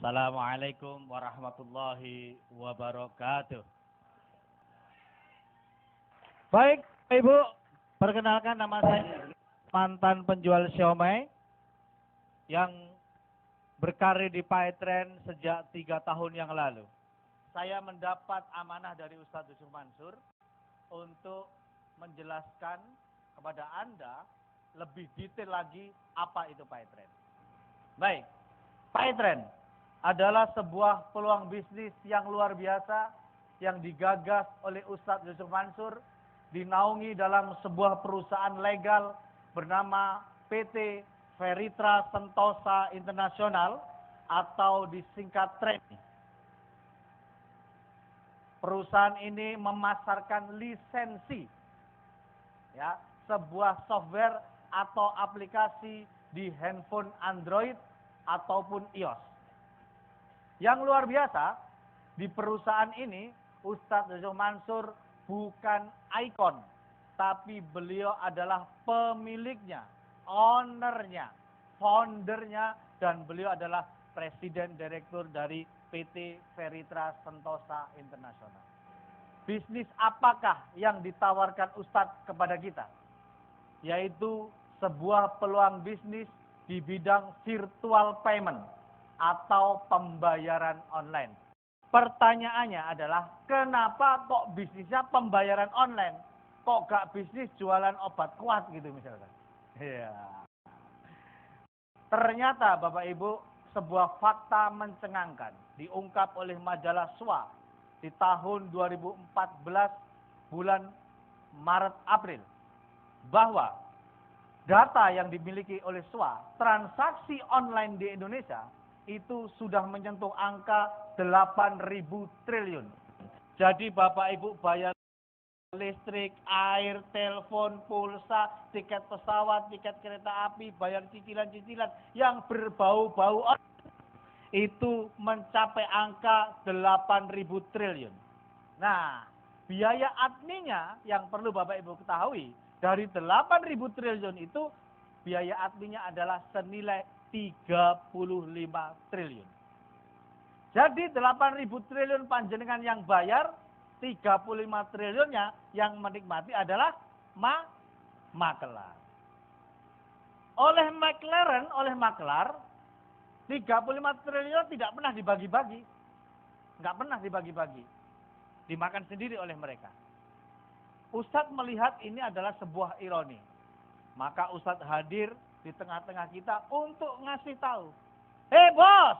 Assalamualaikum warahmatullahi wabarakatuh. Baik, Ibu, perkenalkan nama saya mantan penjual siomay yang berkarir di Paetren sejak 3 tahun yang lalu. Saya mendapat amanah dari Ustadz Yusuf Mansur untuk menjelaskan kepada Anda lebih detail lagi apa itu Paetren. Baik, Paetren adalah sebuah peluang bisnis yang luar biasa yang digagas oleh Ustadz Yusuf Mansur, dinaungi dalam sebuah perusahaan legal bernama PT Veritra Sentosa Internasional atau disingkat TRENI. Perusahaan ini memasarkan lisensi, ya, sebuah software atau aplikasi di handphone Android ataupun iOS. Yang luar biasa, di perusahaan ini Ustadz Yusuf Mansur bukan ikon, tapi beliau adalah pemiliknya, ownernya, foundernya, dan beliau adalah presiden direktur dari PT Veritra Sentosa Internasional. Bisnis apakah yang ditawarkan Ustadz kepada kita? Yaitu sebuah peluang bisnis di bidang virtual payment atau pembayaran online. Pertanyaannya adalah, kenapa kok bisnisnya pembayaran online? Kok gak bisnis jualan obat kuat gitu misalkan? Ya. Ternyata Bapak Ibu, sebuah fakta mencengangkan diungkap oleh majalah SWA di tahun 2014 bulan Maret April, bahwa data yang dimiliki oleh SWA, transaksi online di Indonesia itu sudah menyentuh angka 8.000 triliun. Jadi Bapak Ibu bayar listrik, air, telepon, pulsa, tiket pesawat, tiket kereta api, bayar cicilan-cicilan yang berbau-bau itu mencapai angka 8.000 triliun. Nah, biaya adminnya yang perlu Bapak Ibu ketahui, dari 8.000 triliun itu biaya adminnya adalah senilai 35 triliun. Jadi 8.000 triliun panjenengan yang bayar, 35 triliunnya yang menikmati adalah makelar. Oleh maklar, 35 triliun tidak pernah dibagi-bagi. Nggak pernah dibagi-bagi. Dimakan sendiri oleh mereka. Ustadz melihat ini adalah sebuah ironi. Maka Ustadz hadir di tengah-tengah kita untuk ngasih tahu. Hei bos,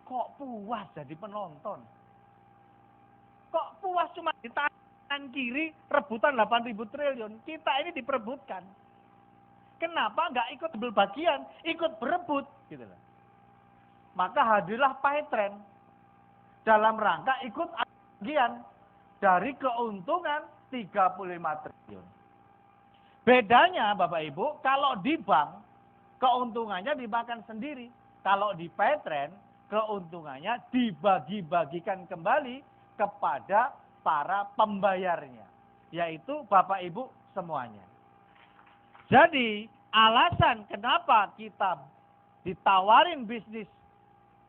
kok puas jadi penonton? Kok puas cuma di tangan kiri rebutan 8.000 triliun? Kita ini diperebutkan. Kenapa nggak ikut ambil bagian, ikut berebut? Gitu loh. Maka hadirlah Paetren dalam rangka ikut bagian dari keuntungan 35 triliun. Bedanya Bapak Ibu, kalau di bank keuntungannya dimakan sendiri. Kalau di Paetren keuntungannya dibagi-bagikan kembali kepada para pembayarnya, yaitu Bapak Ibu semuanya. Jadi alasan kenapa kita ditawarin bisnis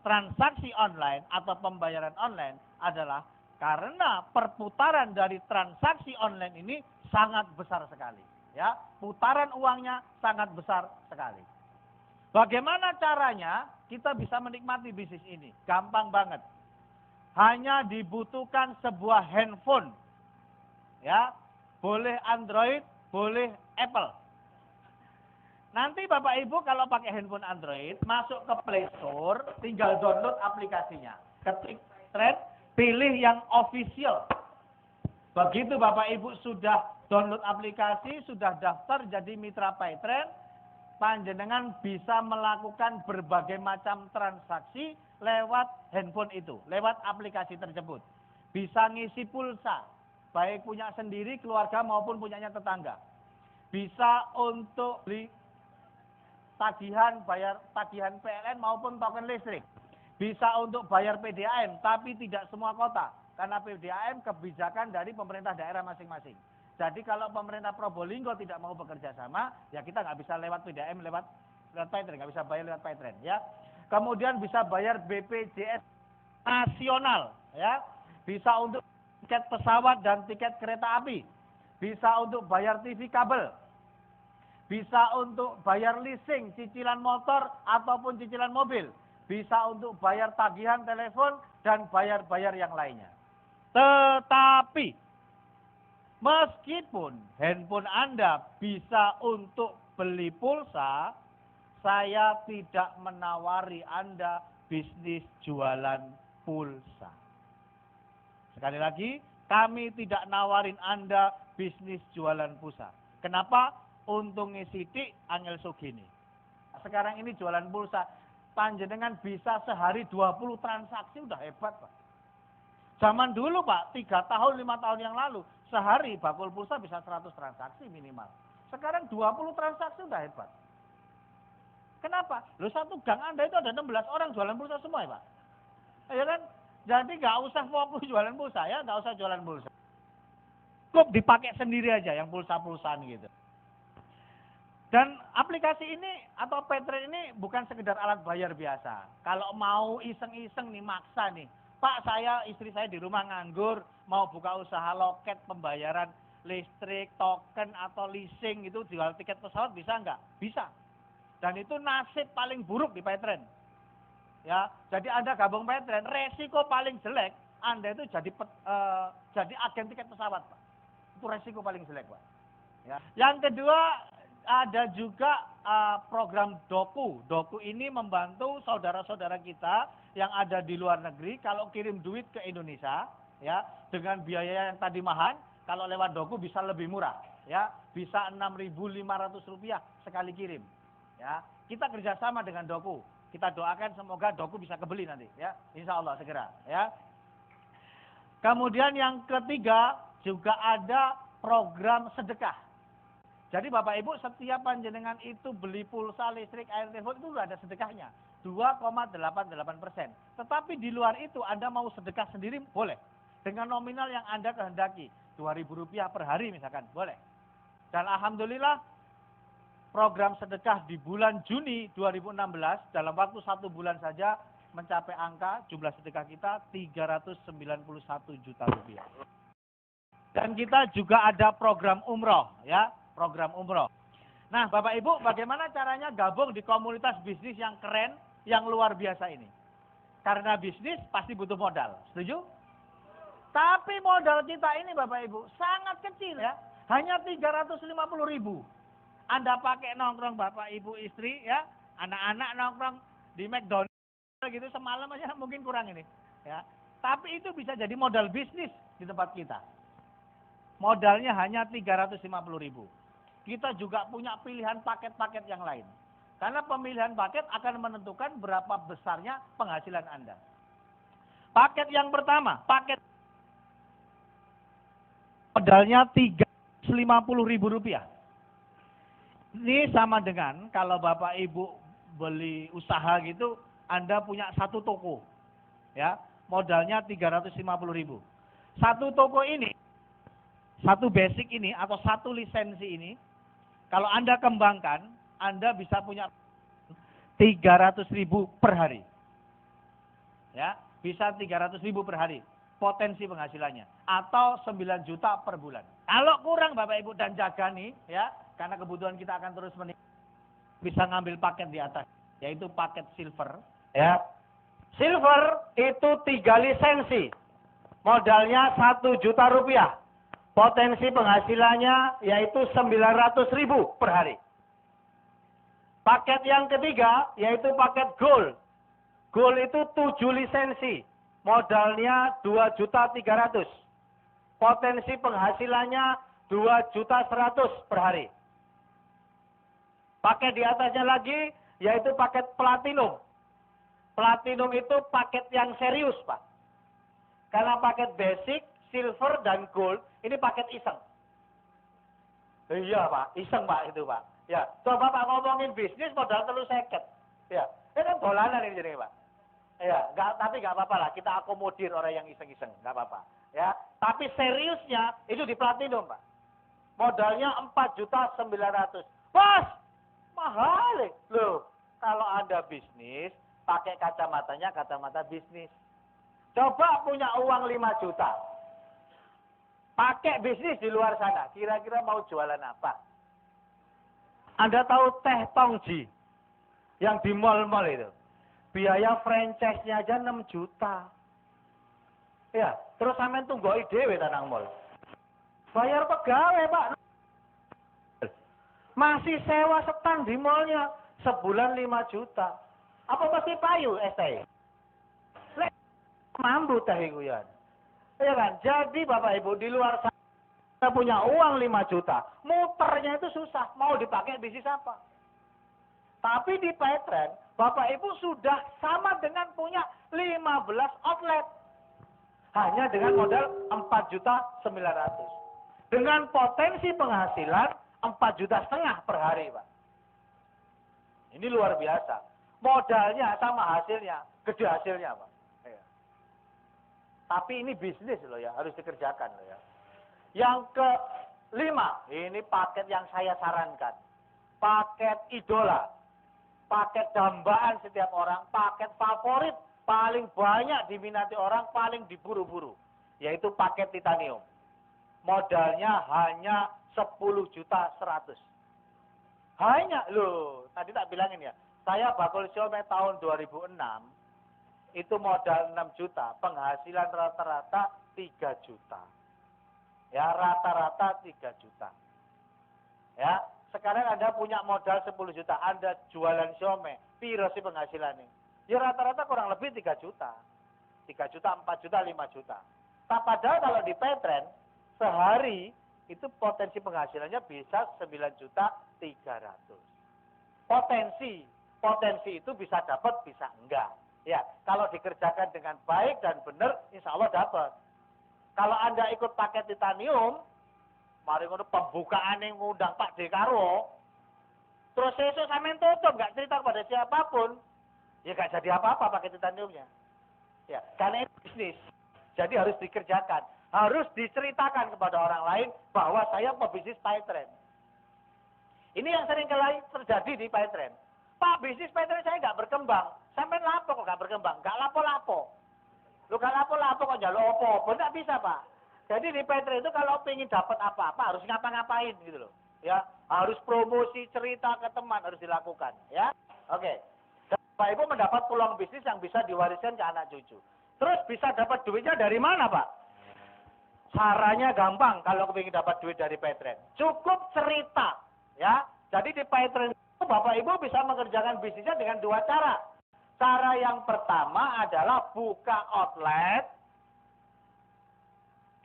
transaksi online atau pembayaran online adalah karena perputaran dari transaksi online ini sangat besar sekali. Ya, putaran uangnya sangat besar sekali. Bagaimana caranya kita bisa menikmati bisnis ini? Gampang banget. Hanya dibutuhkan sebuah handphone. Ya, boleh Android, boleh Apple. Nanti Bapak Ibu kalau pakai handphone Android, masuk ke Play Store, tinggal download aplikasinya. Ketik Paetren, pilih yang official. Begitu Bapak Ibu sudah download aplikasi, sudah daftar jadi mitra Paetren, panjenengan bisa melakukan berbagai macam transaksi lewat handphone itu, lewat aplikasi tersebut. Bisa ngisi pulsa, baik punya sendiri, keluarga maupun punyanya tetangga. Bisa untuk beli tagihan, bayar tagihan PLN maupun token listrik. Bisa untuk bayar PDAM, tapi tidak semua kota. Karena PDAM kebijakan dari pemerintah daerah masing-masing. Jadi kalau pemerintah Probolinggo tidak mau bekerja sama, ya kita nggak bisa lewat PDAM, lewat Paetren, nggak bisa bayar lewat Paetren. Ya. kemudian bisa bayar BPJS nasional, ya, bisa untuk tiket pesawat dan tiket kereta api, bisa untuk bayar TV kabel, bisa untuk bayar leasing, cicilan motor ataupun cicilan mobil, bisa untuk bayar tagihan telepon dan bayar-bayar yang lainnya. Tetapi meskipun handphone Anda bisa untuk beli pulsa, saya tidak menawari Anda bisnis jualan pulsa. Sekali lagi, kami tidak nawarin Anda bisnis jualan pulsa. Kenapa? Untungnya sidik, angel sugini. Sekarang ini jualan pulsa, panjenengan bisa sehari 20 transaksi, udah hebat, Pak. Zaman dulu, Pak, 3 tahun, 5 tahun yang lalu, sehari bakul pulsa bisa 100 transaksi minimal. Sekarang 20 transaksi udah hebat. Kenapa? Loh, satu gang Anda itu ada 16 orang jualan pulsa semua, ya, Pak. Ya kan? Jadi nggak usah fokus jualan pulsa, ya, nggak usah jualan pulsa. Cukup dipakai sendiri aja yang pulsa-pulsaan gitu. Dan aplikasi ini atau Paytrade ini bukan sekedar alat bayar biasa. Kalau mau iseng-iseng nih, maksa nih, Pak, istri saya di rumah nganggur, mau buka usaha loket pembayaran listrik, token atau leasing itu, jual tiket pesawat, bisa nggak? Bisa. Dan itu nasib paling buruk di Paytrade. Ya, jadi Anda gabung Paytrade, resiko paling jelek Anda itu jadi agen tiket pesawat, Pak. Itu resiko paling jelek, Pak. Ya. Yang kedua, ada juga program Doku. Doku ini membantu saudara-saudara kita yang ada di luar negeri kalau kirim duit ke Indonesia, ya, dengan biaya yang tadi mahal, kalau lewat Doku bisa lebih murah, ya, bisa Rp6.500 sekali kirim. Ya, kita kerjasama dengan Doku. Kita doakan semoga Doku bisa kebeli nanti, ya, insya Allah segera, ya. Kemudian yang ketiga juga ada program sedekah. Jadi Bapak Ibu, setiap panjenengan itu beli pulsa, listrik, air, telepon itu sudah ada sedekahnya, 2,88%. Tetapi di luar itu Anda mau sedekah sendiri boleh, dengan nominal yang Anda kehendaki, Rp2.000 per hari misalkan, boleh. Dan alhamdulillah, program sedekah di bulan Juni 2016 dalam waktu 1 bulan saja mencapai angka jumlah sedekah kita Rp391 juta. Dan kita juga ada program umroh, ya, program umroh. Nah, Bapak Ibu, bagaimana caranya gabung di komunitas bisnis yang keren, yang luar biasa ini? Karena bisnis pasti butuh modal, setuju? Tapi modal kita ini, Bapak Ibu, sangat kecil, ya, hanya 350.000. Anda pakai nongkrong Bapak Ibu istri, ya, anak-anak nongkrong di McDonald gitu semalam aja mungkin kurang ini, ya. Tapi itu bisa jadi modal bisnis di tempat kita. Modalnya hanya 350.000. Kita juga punya pilihan paket-paket yang lain. Karena pemilihan paket akan menentukan berapa besarnya penghasilan Anda. Paket yang pertama, paket modalnya Rp350.000. Ini sama dengan kalau Bapak Ibu beli usaha gitu, Anda punya satu toko, ya, modalnya 350.000. Satu toko ini, satu basic ini atau satu lisensi ini, kalau Anda kembangkan, Anda bisa punya 300.000 per hari, ya, bisa 300.000 per hari potensi penghasilannya, atau 9 juta per bulan. Kalau kurang Bapak Ibu dan jaga nih, ya, karena kebutuhan kita akan terus meningkat, bisa ngambil paket di atas, yaitu paket silver, ya. Silver itu 3 lisensi, modalnya Rp1 juta, potensi penghasilannya yaitu 900.000 per hari. Paket yang ketiga yaitu paket gold. Gold itu 7 lisensi, modalnya Rp2.300.000, potensi penghasilannya Rp2.100.000 per hari. Paket di atasnya lagi yaitu paket platinum. Platinum itu paket yang serius, Pak. Karena paket basic, silver, dan gold ini paket iseng. Iya, Pak, iseng, Pak, itu, Pak. Ya, coba Pak ngomongin bisnis modal 350. Ya, ini kan dolanan ini jadi, Pak. Ya, tapi nggak apa-apa lah, kita akomodir orang yang iseng-iseng, nggak apa-apa. Ya, tapi seriusnya itu di platinum, Pak. Modalnya Rp4.900.000. Bos, mahal. Loh, kalau Anda bisnis, Pakai kacamatanya, kacamata bisnis. Coba punya uang 5 juta. Pakai bisnis di luar sana. Kira-kira mau jualan apa? Anda tahu teh Tongji yang di mall-mall itu. Biaya franchise-nya aja 6 juta. Ya, terus sampean tunggoi dhewe tanang mall. Bayar pegawai, Pak. Masih sewa stand di mallnya sebulan 5 juta. Apa pasti payu STI? Lek mampu teh iku ya. Ya kan? Jadi Bapak Ibu di luar sana punya uang 5 juta, muternya itu susah. Mau dipakai bisnis apa? Tapi di Paytrend, Bapak Ibu sudah sama dengan punya 15 outlet. Hanya dengan modal 4.900.000. Dengan potensi penghasilan 4,5 juta per hari, Pak. Ini luar biasa. Modalnya sama hasilnya, gede hasilnya, Pak. Ya. Tapi ini bisnis loh ya, harus dikerjakan loh ya. Yang kelima, ini paket yang saya sarankan. Paket idola. Paket dambaan setiap orang, paket favorit, paling banyak diminati orang, paling diburu-buru. Yaitu paket titanium. Modalnya hanya 10.100.000. Hanya, loh, tadi tak bilangin ya. Saya bakul siomay tahun 2006, itu modal 6 juta, penghasilan rata-rata 3 juta. Ya, rata-rata 3 juta. Ya, sekarang Anda punya modal 10 juta, Anda jualan siomay, piro sih penghasilannya? Ya rata-rata kurang lebih 3 juta. 3 juta, 4 juta, 5 juta. Nah, padahal kalau di Paytrend, sehari itu potensi penghasilannya bisa 9.300.000. Potensi itu bisa dapat, bisa enggak. Ya, kalau dikerjakan dengan baik dan benar, insya Allah dapat. Kalau Anda ikut paket titanium, mari ngono pembukaan yang ngundang Pak Dekarwo, terus besok sampean tutup, nggak cerita kepada siapapun, ya nggak jadi apa-apa paket titaniumnya. Ya, karena itu bisnis. Jadi harus dikerjakan, harus diceritakan kepada orang lain bahwa saya pebisnis Paytrend. Ini yang sering kali terjadi di Paytrend. Pak, bisnis Paytrend saya nggak berkembang. Sampai lapo kok nggak berkembang? Nggak lapo-lapo. Lu nggak lapo-lapo kok jalur opo-opo? Nggak bisa, Pak. Jadi di Paytrend itu kalau pengen dapat apa-apa harus ngapa-ngapain gitu loh. Ya, harus promosi, cerita ke teman harus dilakukan. Ya, oke. Bapak Ibu mendapat peluang bisnis yang bisa diwariskan ke anak cucu. Terus bisa dapat duitnya dari mana, Pak? Caranya gampang kalau kepingin dapat duit dari Paytrend. Cukup cerita. Ya, jadi di Paytrend itu Bapak Ibu bisa mengerjakan bisnisnya dengan 2 cara. Cara yang pertama adalah buka outlet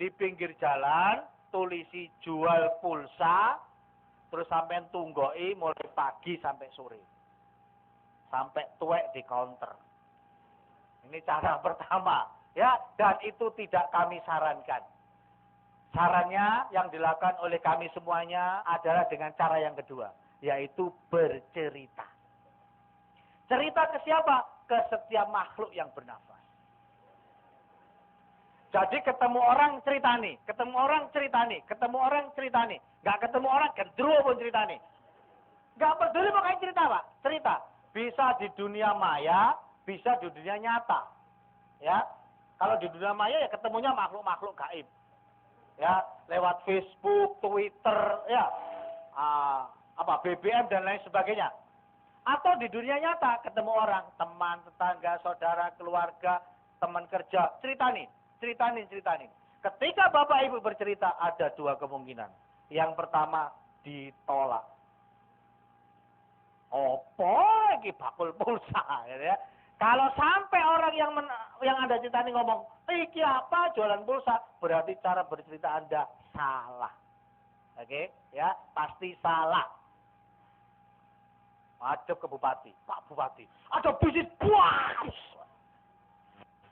di pinggir jalan, tulisi jual pulsa, terus sampai tunggoi mulai pagi sampai sore. Sampai tuwek di counter. Ini cara pertama. Ya, dan itu tidak kami sarankan. Sarannya yang dilakukan oleh kami semuanya adalah dengan cara yang kedua, yaitu bercerita. Cerita ke siapa? Ke setiap makhluk yang bernafas. Jadi ketemu orang cerita nih, ketemu orang cerita nih, ketemu orang cerita nih. Gak ketemu orang, gendruwo pun cerita nih. Gak peduli pokoknya cerita, Pak. Cerita. Bisa di dunia maya, bisa di dunia nyata. Ya, kalau di dunia maya ya ketemunya makhluk-makhluk gaib. Ya, lewat Facebook, Twitter, ya, BBM dan lain sebagainya. Atau di dunia nyata ketemu orang, teman, tetangga, saudara, keluarga, teman kerja, cerita nih. Ketika Bapak Ibu bercerita ada 2 kemungkinan. Yang pertama ditolak. Opo iki bakul pulsa ya. Kalau sampai orang yang Anda cerita ini ngomong, iki apa jualan pulsa, berarti cara bercerita Anda salah. Oke, ya, pasti salah. Madep ke Bupati, Pak Bupati, ada bisnis buas.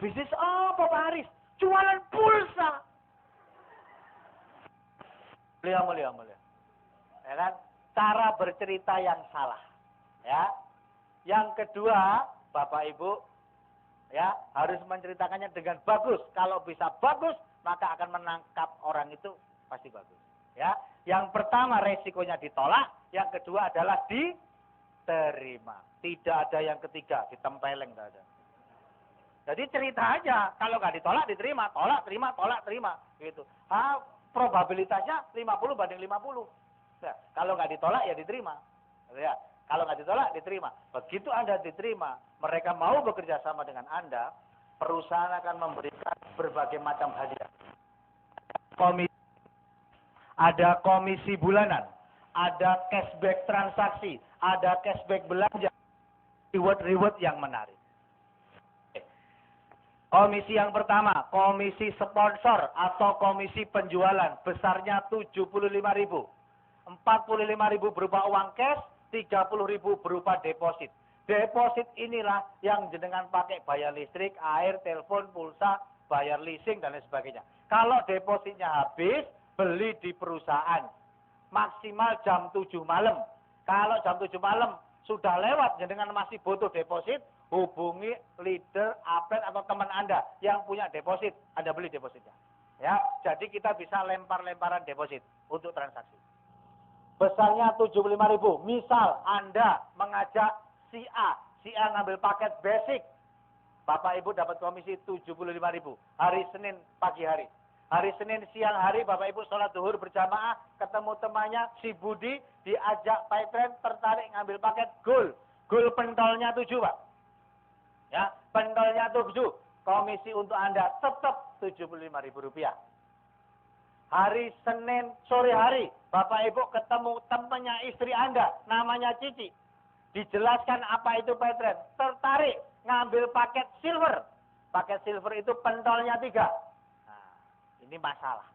Bisnis apa Pak Haris? Jualan pulsa. Mulia. Ya kan? Cara bercerita yang salah. Ya. Yang kedua, Bapak Ibu, ya, harus menceritakannya dengan bagus. Kalau bisa bagus, maka akan menangkap orang itu pasti bagus. Ya. Yang pertama resikonya ditolak, yang kedua adalah terima. Tidak ada yang ketiga, ditempeleng tidak ada. Jadi cerita aja, kalau nggak ditolak diterima, tolak terima gitu. Probabilitasnya 50 banding 50. Nah, kalau nggak ditolak ya diterima. Ya, kalau nggak ditolak diterima. Begitu Anda diterima, mereka mau bekerja sama dengan Anda, perusahaan akan memberikan berbagai macam hadiah. Ada komisi bulanan, ada cashback transaksi, ada cashback belanja, reward yang menarik. Komisi yang pertama, komisi sponsor atau komisi penjualan, besarnya 75.000. 45.000 berupa uang cash, 30.000 berupa deposit. Deposit inilah yang jenengan pakai bayar listrik, air, telepon, pulsa, bayar leasing dan lain sebagainya. Kalau depositnya habis, beli di perusahaan. Maksimal jam 7 malam. Kalau jam 7 malam sudah lewat, jenengan masih butuh deposit, hubungi leader, upline atau teman Anda yang punya deposit. Anda beli depositnya. Ya, jadi kita bisa lempar-lemparan deposit untuk transaksi. Besarnya 75.000. Misal Anda mengajak si A ngambil paket basic. Bapak Ibu dapat komisi 75.000. Hari Senin pagi hari. Hari Senin siang hari Bapak Ibu sholat zuhur berjamaah, ketemu temannya si Budi, diajak Pytrend, tertarik ngambil paket gold. Gold pentolnya 7, Pak. Ya, pentolnya 7. Komisi untuk Anda tetap Rp75.000. Hari Senin sore hari, Bapak Ibu ketemu temannya istri Anda, namanya Cici. Dijelaskan apa itu Pytrend, tertarik ngambil paket silver. Paket silver itu pentolnya 3. Nah, ini masalah.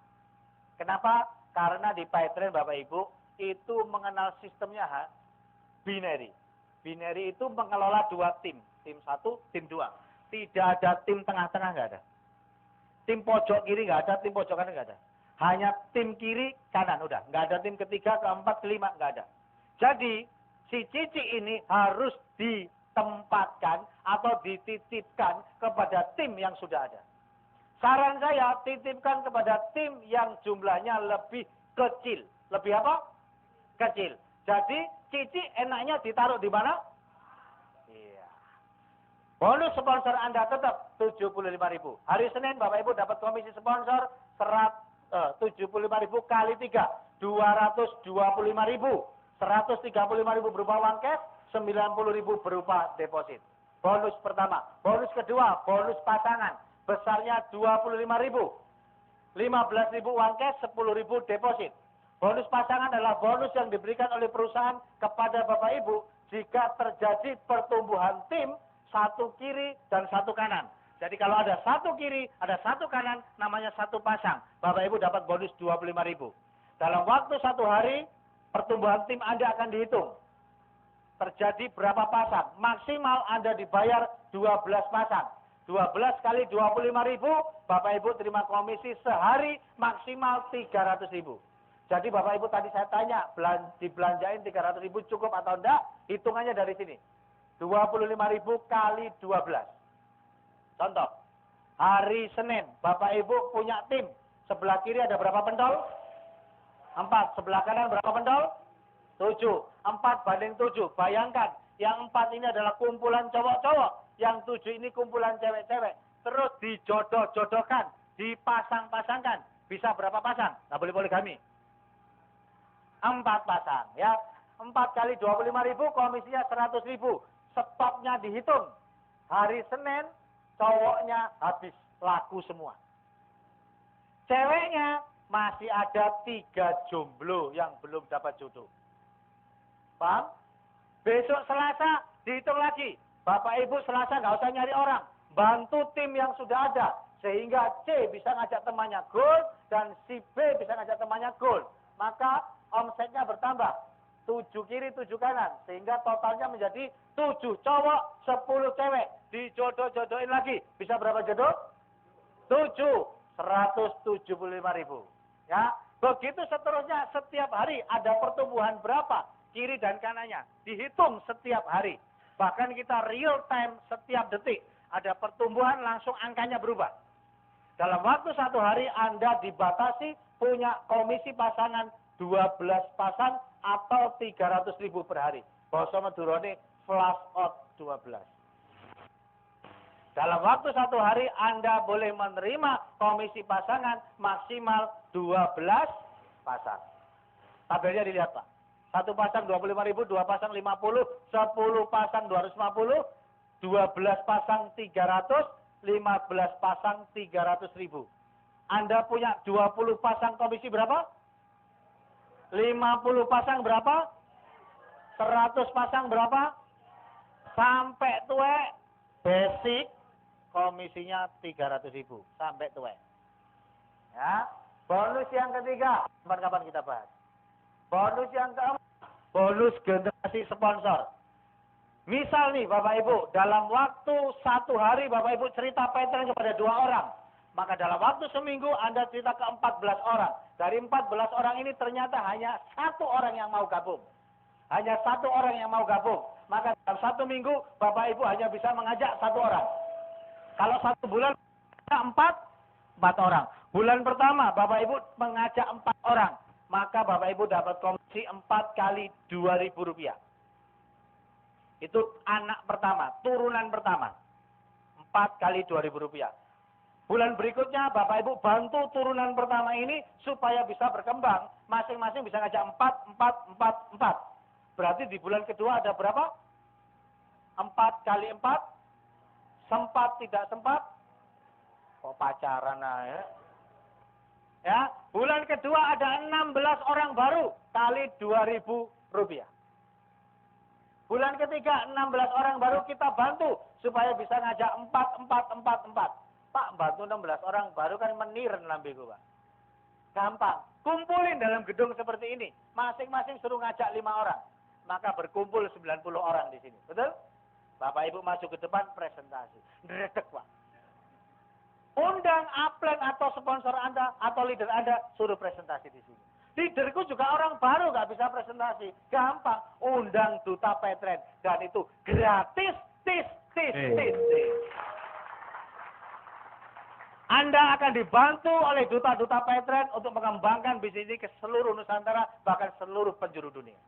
Kenapa? Karena di Pytrend Bapak Ibu itu mengenal sistemnya binary. Binary itu mengelola 2 tim. Tim 1, tim 2. Tidak ada tim tengah-tengah, nggak ada. Tim pojok kiri nggak ada, tim pojok kanan nggak ada. Hanya tim kiri, kanan, udah. Nggak ada tim ketiga, keempat, kelima, nggak ada. Jadi, si Cici ini harus ditempatkan atau dititipkan kepada tim yang sudah ada. Saran saya, titipkan kepada tim yang jumlahnya lebih kecil. Lebih apa? Kecil. Jadi, Cici enaknya ditaruh di mana? Iya. Bonus sponsor Anda tetap 75.000. Hari Senin Bapak Ibu dapat komisi sponsor 75.000 kali 3. 225.000. 135.000 berupa uang cash, 90.000 berupa deposit. Bonus pertama. Bonus kedua, bonus pasangan. Besarnya 25.000. 15.000 uang cash, 10.000 deposit. Bonus pasangan adalah bonus yang diberikan oleh perusahaan kepada Bapak Ibu jika terjadi pertumbuhan tim 1 kiri dan 1 kanan. Jadi kalau ada 1 kiri, ada 1 kanan, namanya 1 pasang. Bapak Ibu dapat bonus 25.000. Dalam waktu 1 hari, pertumbuhan tim Anda akan dihitung. Terjadi berapa pasang? Maksimal Anda dibayar 12 pasang. 12 kali 25.000, Bapak Ibu terima komisi sehari maksimal 300.000. Jadi Bapak Ibu tadi saya tanya, dibelanjain 300.000 cukup atau enggak? Hitungannya dari sini. 25.000 kali 12. Contoh, hari Senin Bapak Ibu punya tim. Sebelah kiri ada berapa pentol? 4. Sebelah kanan berapa pentol? 7. 4 banding 7. Bayangkan, yang 4 ini adalah kumpulan cowok-cowok. Yang 7 ini kumpulan cewek-cewek. Terus dijodoh-jodohkan, dipasang-pasangkan. Bisa berapa pasang? Nggak boleh poligami. 4 pasang, ya. 4 kali 25.000, komisinya 100.000. Stopnya dihitung. Hari Senin, cowoknya habis laku semua. Ceweknya masih ada 3 jomblo yang belum dapat jodoh. Paham? Besok Selasa, dihitung lagi. Bapak Ibu Selasa nggak usah nyari orang. Bantu tim yang sudah ada. Sehingga C bisa ngajak temannya gold, dan si B bisa ngajak temannya gold. Maka omsetnya bertambah. 7 kiri, 7 kanan. Sehingga totalnya menjadi 7 cowok, 10 cewek. Dijodoh-jodohin lagi. Bisa berapa jodoh? 7. 175.000. Ya. Begitu seterusnya, setiap hari ada pertumbuhan berapa? Kiri dan kanannya. Dihitung setiap hari. Bahkan kita real time setiap detik. Ada pertumbuhan, langsung angkanya berubah. Dalam waktu 1 hari Anda dibatasi punya komisi pasangan 12 pasang atau 300.000 per hari. Basa Madura ini flash out 12. Dalam waktu 1 hari Anda boleh menerima komisi pasangan maksimal 12 pasang. Tabelnya dilihat Pak. 1 pasang 25.000, 2 pasang 50, 10 pasang 250, 12 pasang 300, 15 pasang 300.000. Anda punya 20 pasang komisi berapa? 50 pasang berapa? 100 pasang berapa? Sampai tuwek basic komisinya 300.000 sampai tuwek. Ya. Bonus yang ketiga, kapan-kapan kita bahas. Bonus yang keempat, bonus generasi sponsor. Misal nih Bapak Ibu, dalam waktu 1 hari Bapak Ibu cerita Petren kepada 2 orang. Maka dalam waktu seminggu Anda cerita ke 14 orang. Dari 14 orang ini ternyata hanya 1 orang yang mau gabung. Hanya 1 orang yang mau gabung. Maka dalam 1 minggu Bapak Ibu hanya bisa mengajak 1 orang. Kalau 1 bulan 4 orang. Bulan pertama Bapak Ibu mengajak 4 orang. Maka Bapak Ibu dapat komisi 4 kali Rp2.000. Itu anak pertama, turunan pertama. 4 kali Rp2.000. Bulan berikutnya Bapak Ibu bantu turunan pertama ini supaya bisa berkembang. Masing-masing bisa ngajak 4. Berarti di bulan kedua ada berapa? 4 kali 4. Sempat tidak sempat? Kok pacaran ya? Ya, bulan kedua ada 16 orang baru kali Rp2.000. Bulan ketiga 16 orang baru kita bantu supaya bisa ngajak 4. Pak, bantu 16 orang baru kan meniren lambeku, Pak. Gampang. Kumpulin dalam gedung seperti ini. Masing-masing suruh ngajak 5 orang. Maka berkumpul 90 orang di sini. Betul? Bapak Ibu masuk ke depan presentasi. Ndredeg, Pak. Undang upline atau sponsor Anda atau leader Anda suruh presentasi di sini. Leaderku juga orang baru nggak bisa presentasi. Gampang. Undang duta Petren. Dan itu gratis. Tis. Anda akan dibantu oleh duta-duta Petren untuk mengembangkan bisnis ini ke seluruh Nusantara, bahkan seluruh penjuru dunia.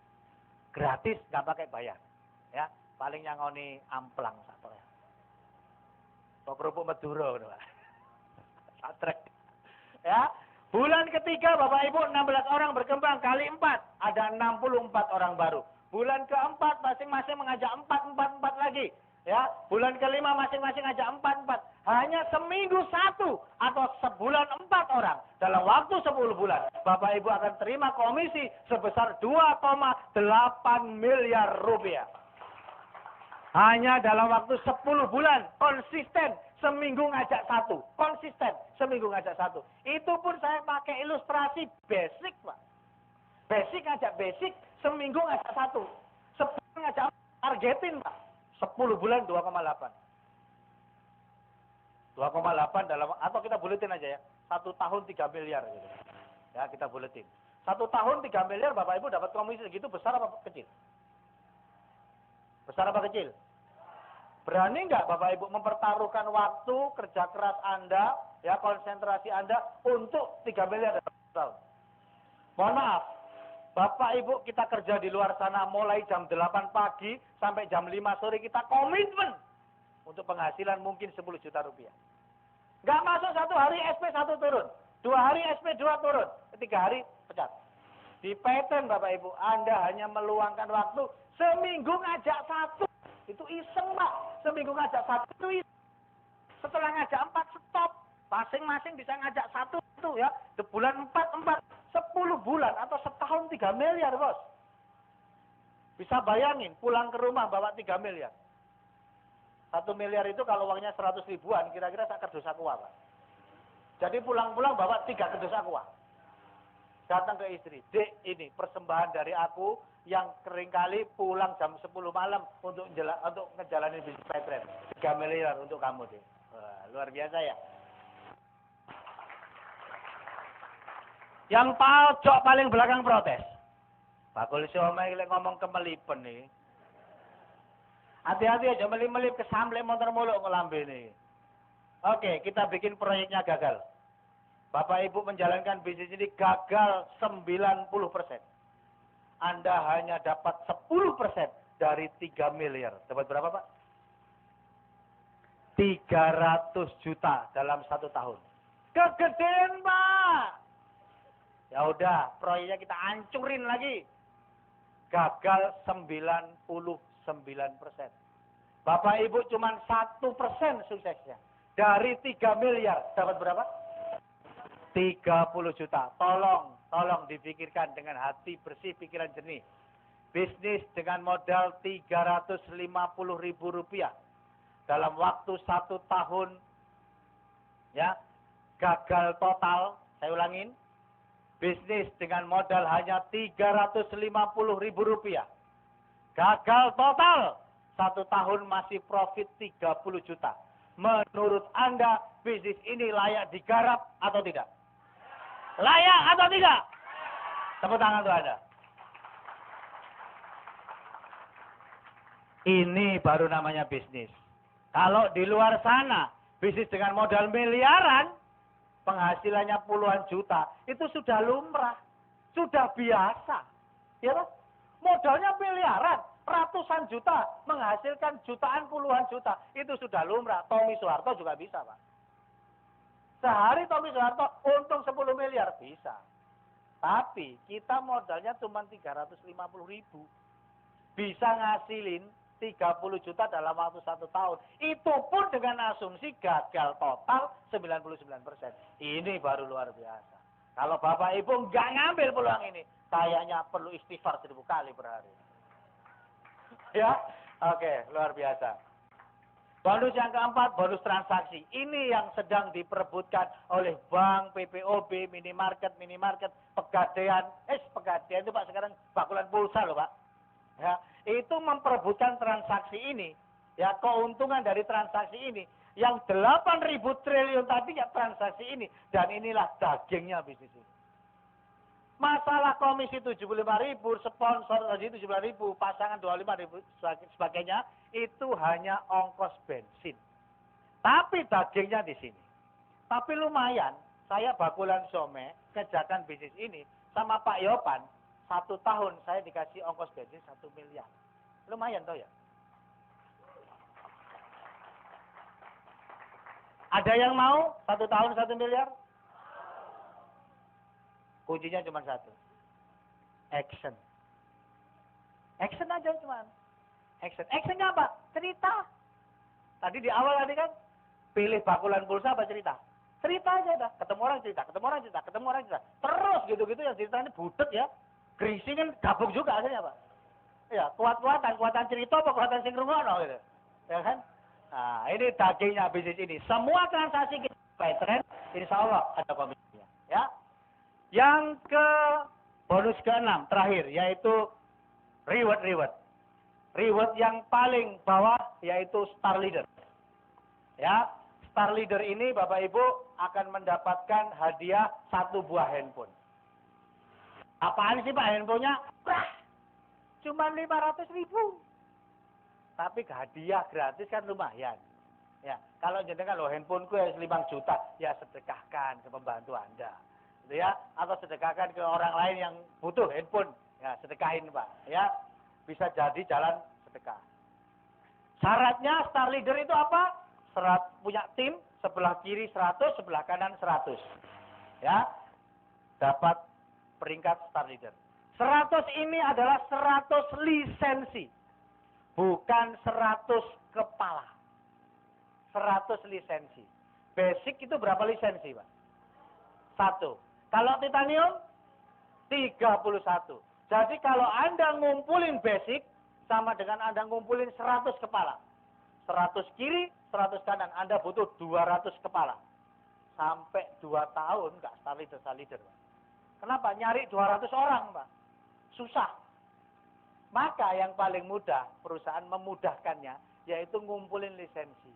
Gratis, nggak pakai bayar. Ya, paling nyangoni amplang satu ya. Kok kerupuk Madura, Pak. Satrek. Ya, bulan ketiga Bapak Ibu 16 orang berkembang kali 4, ada 64 orang baru. Bulan keempat masing-masing mengajak 4 lagi. Ya, bulan kelima masing-masing ngajak 4. Hanya seminggu 1 atau sebulan 4 orang. Dalam waktu 10 bulan, Bapak Ibu akan terima komisi sebesar 2,8 miliar rupiah. Hanya dalam waktu 10 bulan, konsisten, seminggu ngajak 1. Konsisten, seminggu ngajak 1. Itu pun saya pakai ilustrasi basic, Pak. Basic ngajak basic, seminggu ngajak 1. Sebulan ngajak targetin, Pak. 10 bulan 2,8. 2,8 dalam, atau kita buletin aja ya. 1 tahun 3 miliar gitu. Ya, kita buletin. 1 tahun 3 miliar Bapak Ibu dapat komisi segitu besar apa kecil? Besar apa kecil? Berani nggak Bapak Ibu mempertaruhkan waktu, kerja keras Anda, ya konsentrasi Anda untuk 3 miliar dalam tahun? Mohon maaf. Bapak Ibu kita kerja di luar sana mulai jam 8 pagi sampai jam 5 sore kita komitmen untuk penghasilan mungkin 10 juta rupiah. Nggak masuk 1 hari SP 1 turun, 2 hari SP 2 turun, 3 hari pecat. Di Petren Bapak Ibu, Anda hanya meluangkan waktu seminggu ngajak 1. Itu iseng Pak, seminggu ngajak 1 itu iseng. Setelah ngajak 4 stop, masing-masing bisa ngajak 1 itu ya. Di bulan 4, 10 bulan atau setahun 3 miliar bos. Bisa bayangin pulang ke rumah bawa 3 miliar. 1 miliar itu kalau uangnya 100 ribuan kira-kira sak kerdus aqua Pak. Jadi pulang-pulang bawa 3 kerdus aqua. Datang ke istri, Dek ini persembahan dari aku yang keringkali pulang jam 10 malam untuk ngejalanin bisnis Petren. 3 miliar untuk kamu Dek. Wah, luar biasa ya. Yang pojok paling belakang protes. Pak Kulisi Omeh ngomong kemelipen nih. Hati-hati aja melip-melip kesamlek motor muluk ngelambe nih. Oke, kita bikin proyeknya gagal. Bapak Ibu menjalankan bisnis ini gagal 90%. Anda hanya dapat 10% dari 3 miliar. Dapat berapa, Pak? 300 juta dalam 1 tahun. Kegedean, Pak. Ya udah, proyeknya kita hancurin lagi. Gagal 99%. Bapak Ibu cuma 1% suksesnya. Dari 3 miliar, dapat berapa? 30 juta. Tolong dipikirkan dengan hati bersih, pikiran jernih. Bisnis dengan modal 350 ribu rupiah. Dalam waktu 1 tahun, ya, gagal total, saya ulangin, bisnis dengan modal hanya 350 ribu rupiah. Gagal total, 1 tahun masih profit 30 juta. Menurut Anda, bisnis ini layak digarap atau tidak? Layak atau tidak? Tepuk tangan untuk Anda. Ini baru namanya bisnis. Kalau di luar sana, bisnis dengan modal miliaran, penghasilannya puluhan juta, itu sudah lumrah, sudah biasa. Ya kan? Modalnya miliaran, ratusan juta, menghasilkan jutaan, puluhan juta, itu sudah lumrah. Tommy Soeharto juga bisa, Pak. Sehari Tommy Soeharto untung 10 miliar, bisa. Tapi kita modalnya cuma 350 ribu. Bisa ngasilin 30 juta dalam waktu 1 tahun. Itu pun dengan asumsi gagal total 99%. Ini baru luar biasa. Kalau Bapak Ibu nggak ngambil peluang ini, kayaknya perlu istighfar 1000 kali per hari. Ya, oke, luar biasa. Bonus yang keempat, bonus transaksi. Ini yang sedang diperebutkan oleh bank, PPOB, minimarket, Pegadaian. Pegadaian itu Pak sekarang bakulan pulsa loh Pak. Ya, itu memperebutkan transaksi ini, ya keuntungan dari transaksi ini, yang 8.000 triliun tadi ya transaksi ini, dan inilah dagingnya bisnis ini. Masalah komisi 75.000, sponsor tadi 75.000, pasangan 25.000 sebagainya, itu hanya ongkos bensin. Tapi dagingnya di sini. Tapi lumayan, saya bakulan some kerjakan bisnis ini sama Pak Yopan. 1 tahun saya dikasih ongkos bensin 1 miliar. Lumayan toh ya. Ada yang mau 1 tahun 1 miliar? Kuncinya cuma 1. Action. Action aja cuma. Action. Actionnya apa? Cerita. Tadi di awal tadi kan, pilih bakulan pulsa apa cerita? Cerita aja dah. Ketemu orang cerita, ketemu orang cerita, ketemu orang cerita. Terus gitu-gitu yang ceritanya budet ya. Grising kan gabung juga akhirnya Pak. Ya, kuatan cerita apa kuatan sing ngrungokno gitu. Ya kan? Nah, ini dagingnya bisnis ini. Semua transaksi kita pattern, insya Allah ada komisinya. Ya. Yang ke bonus ke-6 terakhir yaitu reward. Reward yang paling bawah yaitu Star Leader. Ya, Star Leader ini Bapak Ibu akan mendapatkan hadiah 1 buah handphone. Apaan sih Pak handphonenya? Wah, cuma 500.000. Tapi hadiah gratis kan lumayan. Ya, kalau jenengan lo handphoneku ya 5 juta, ya sedekahkan ke pembantu Anda. Gitu ya, atau sedekahkan ke orang lain yang butuh handphone. Ya, sedekahin Pak. Ya, bisa jadi jalan sedekah. Syaratnya Star Leader itu apa? Punya tim, sebelah kiri 100, sebelah kanan 100. Ya, dapat peringkat Star Leader. 100 ini adalah 100 lisensi. Bukan 100 kepala. 100 lisensi. Basic itu berapa lisensi, Pak? 1. Kalau titanium, 31. Jadi kalau Anda ngumpulin basic, sama dengan Anda ngumpulin 100 kepala. 100 kiri, 100 kanan. Anda butuh 200 kepala. Sampai 2 tahun nggak Star Leader, Pak. Kenapa? Nyari 200 orang, Pak. Susah. Maka yang paling mudah, perusahaan memudahkannya, yaitu ngumpulin lisensi.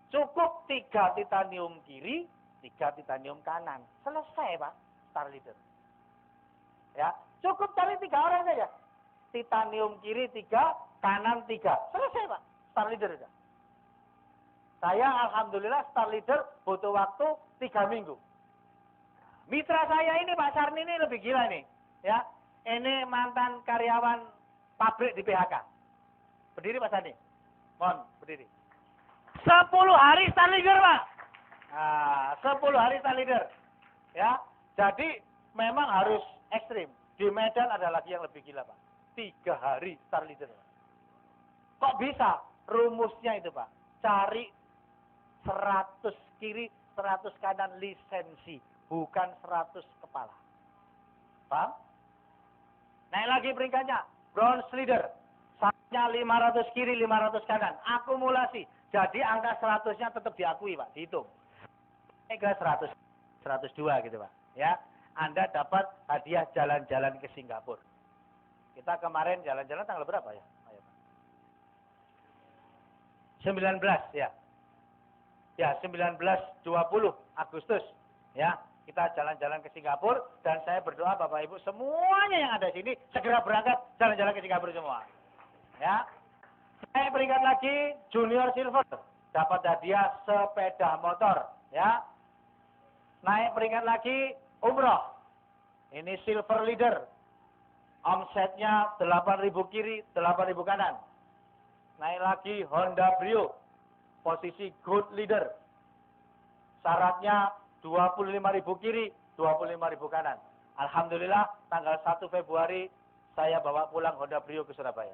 Cukup 3 titanium kiri, 3 titanium kanan. Selesai, Pak, Star Leader. Ya, cukup cari 3 orang saja. Titanium kiri 3, kanan 3. Selesai, Pak, Star Leader. Saya alhamdulillah Star Leader butuh waktu 3 minggu. Mitra saya ini Pak Sarni ini lebih gila nih, ya. Ini mantan karyawan pabrik di PHK. Berdiri Pak Sandi. Mohon berdiri. 10 hari star leader Pak. Nah, 10 hari star leader. Ya, jadi memang harus ekstrim. Di Medan ada lagi yang lebih gila Pak. 3 hari star leader Pak. Kok bisa? Rumusnya itu Pak. Cari 100 kiri, 100 kanan lisensi. Bukan 100 kepala. Paham? Naik lagi peringkatnya. Bronze leader. Satunya 500 kiri, 500 kanan. Akumulasi. Jadi angka 100-nya tetap diakui Pak. Dihitung. Naik ke 100. 102 gitu Pak. Ya. Anda dapat hadiah jalan-jalan ke Singapura. Kita kemarin jalan-jalan tanggal berapa ya? Ayo, Pak. 19 ya. Ya, 19-20 Agustus. Ya. Kita jalan-jalan ke Singapura dan saya berdoa Bapak Ibu semuanya yang ada di sini segera berangkat jalan-jalan ke Singapura semua. Ya. Saya peringkat lagi junior silver dapat hadiah sepeda motor, ya. Naik peringkat lagi umroh. Ini silver leader. Omsetnya 8.000 kiri, 8.000 kanan. Naik lagi Honda Brio. Posisi good leader. Syaratnya 25.000 kiri, 25.000 kanan. Alhamdulillah tanggal 1 Februari saya bawa pulang Honda Brio ke Surabaya.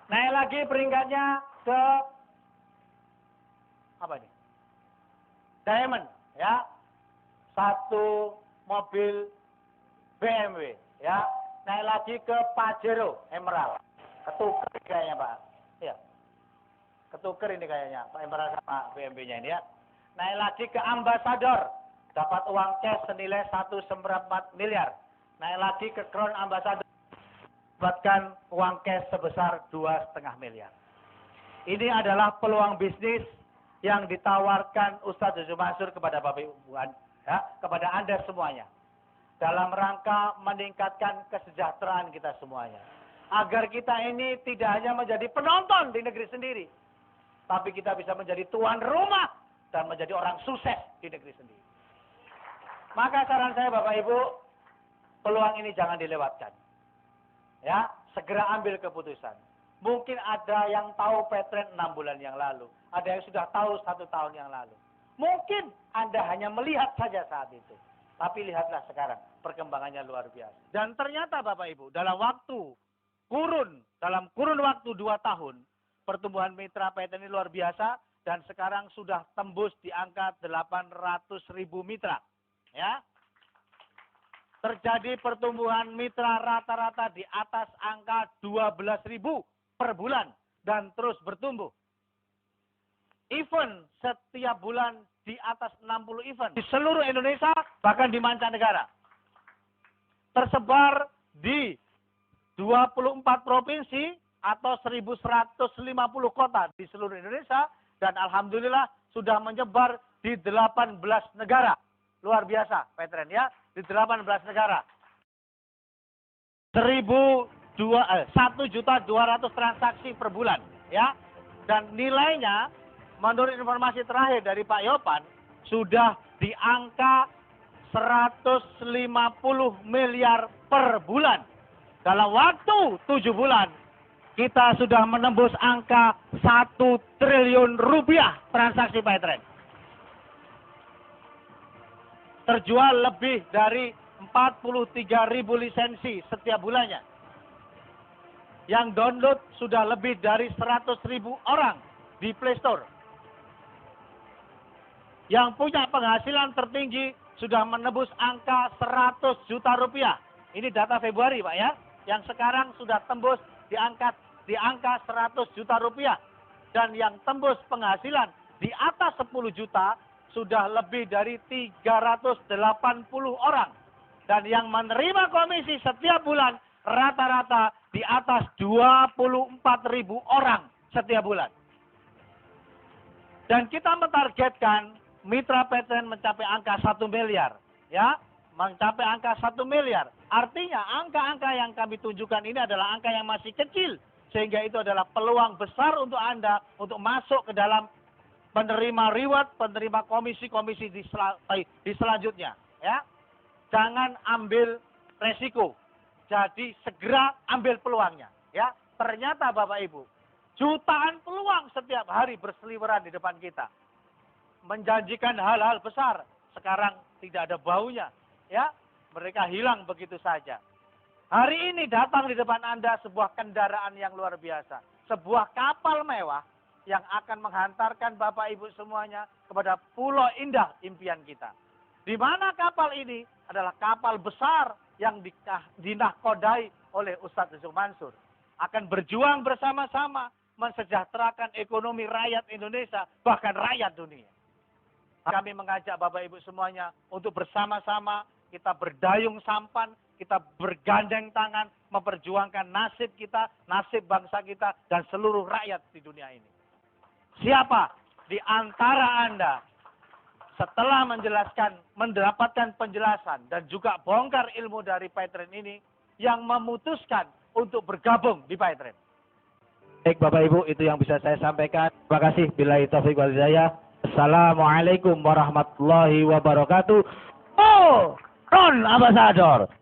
Naik lagi peringkatnya ke apa ini? Diamond, ya. 1 mobil BMW, ya. Naik lagi ke Pajero Emerald. Ketuker kayaknya Pak. Ya. Ketuker ini kayaknya Pak Emerald sama BMW-nya ini ya. Naik lagi ke Ambassador, dapat uang cash senilai 1,4 miliar. Naik lagi ke Crown Ambassador, dapatkan uang cash sebesar 2,5 miliar. Ini adalah peluang bisnis yang ditawarkan Ustadz Yusuf Mansur kepada Bapak Ibu, ya, kepada Anda semuanya. Dalam rangka meningkatkan kesejahteraan kita semuanya. Agar kita ini tidak hanya menjadi penonton di negeri sendiri, tapi kita bisa menjadi tuan rumah dan menjadi orang sukses di negeri sendiri. Maka saran saya Bapak Ibu, peluang ini jangan dilewatkan. Ya, segera ambil keputusan. Mungkin ada yang tahu Petren 6 bulan yang lalu. Ada yang sudah tahu 1 tahun yang lalu. Mungkin Anda hanya melihat saja saat itu. Tapi lihatlah sekarang, perkembangannya luar biasa. Dan ternyata Bapak Ibu, dalam kurun waktu 2 tahun, pertumbuhan mitra Petren ini luar biasa. Dan sekarang sudah tembus di angka 800.000 mitra. Ya. Terjadi pertumbuhan mitra rata-rata di atas angka 12.000 per bulan. Dan terus bertumbuh. Event setiap bulan di atas 60 event. Di seluruh Indonesia, bahkan di mancanegara. Tersebar di 24 provinsi atau 1.150 kota di seluruh Indonesia. Dan Alhamdulillah sudah menyebar di 18 negara. Luar biasa, Petren ya. Di 18 negara. 1.200.000 transaksi per bulan. Ya. Dan nilainya, menurut informasi terakhir dari Pak Yopan, sudah di angka 150 miliar per bulan. Dalam waktu 7 bulan, kita sudah menembus angka 1 triliun rupiah transaksi Petren. Terjual lebih dari 43.000 lisensi setiap bulannya. Yang download sudah lebih dari 100.000 orang di Play Store. Yang punya penghasilan tertinggi sudah menembus angka 100 juta rupiah. Ini data Februari Pak ya. Yang sekarang sudah tembus di angka 100 juta rupiah. Dan yang tembus penghasilan di atas 10 juta sudah lebih dari 380 orang. Dan yang menerima komisi setiap bulan rata-rata di atas 24.000 orang setiap bulan. Dan kita mentargetkan mitra Petren mencapai angka 1 miliar. Ya, mencapai angka 1 miliar. Artinya angka-angka yang kami tunjukkan ini adalah angka yang masih kecil. Sehingga itu adalah peluang besar untuk Anda untuk masuk ke dalam penerima reward, penerima komisi-komisi di selanjutnya. Ya. Jangan ambil resiko. Jadi segera ambil peluangnya. Ya, ternyata Bapak Ibu, jutaan peluang setiap hari berseliweran di depan kita. Menjanjikan hal-hal besar, sekarang tidak ada baunya. Ya, mereka hilang begitu saja. Hari ini datang di depan Anda sebuah kendaraan yang luar biasa. Sebuah kapal mewah yang akan menghantarkan Bapak Ibu semuanya kepada pulau indah impian kita. Di mana kapal ini adalah kapal besar yang dinahkodai oleh Ustadz Yusuf Mansur. Akan berjuang bersama-sama mensejahterakan ekonomi rakyat Indonesia, bahkan rakyat dunia. Kami mengajak Bapak Ibu semuanya untuk bersama-sama kita berdayung sampan, kita bergandeng tangan, memperjuangkan nasib kita, nasib bangsa kita, dan seluruh rakyat di dunia ini. Siapa di antara Anda setelah mendapatkan penjelasan dan juga bongkar ilmu dari Paitren ini yang memutuskan untuk bergabung di Paitren? Baik Bapak Ibu, itu yang bisa saya sampaikan. Terima kasih. Billahi taufiq wal hidayah. Assalamualaikum warahmatullahi wabarakatuh. Oh, non ambasador.